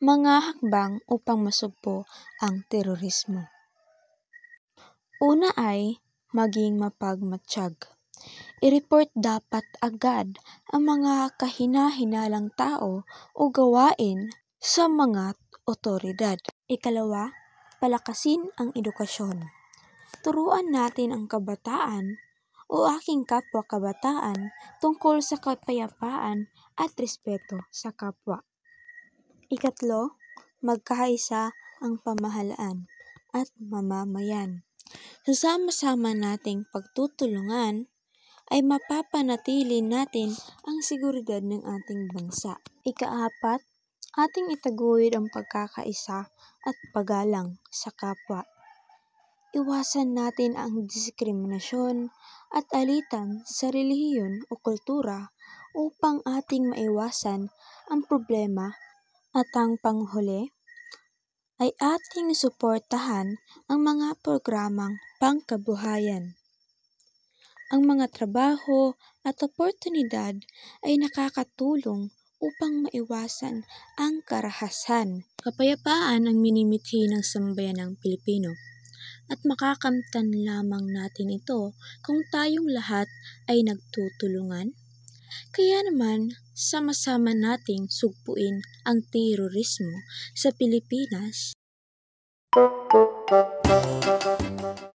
Mga hakbang upang masugpo ang terorismo. Una ay maging mapagmatyag. I-report dapat agad ang mga kahina-hinalang tao o gawain sa mga otoridad. Ikalawa, palakasin ang edukasyon. Turuan natin ang kabataan o aking kapwa-kabataan tungkol sa kapayapaan at respeto sa kapwa. Ikatlo, magkaisa ang pamahalaan at mamamayan. Sa sama-sama nating pagtutulungan ay mapapanatili natin ang seguridad ng ating bansa. Ikaapat, ating itaguyod ang pagkakaisa at paggalang sa kapwa. Iwasan natin ang diskriminasyon at alitan sa relihiyon o kultura upang ating maiwasan ang problema. At ang panghuli ay ating suportahan ang mga programang pangkabuhayan. Ang mga trabaho at oportunidad ay nakakatulong upang maiwasan ang karahasan. Kapayapaan ang minimithi ng sambayanang Pilipino at makakamtan lamang natin ito kung tayong lahat ay nagtutulungan. Kaya naman, sama-sama nating sugpuin ang terorismo sa Pilipinas.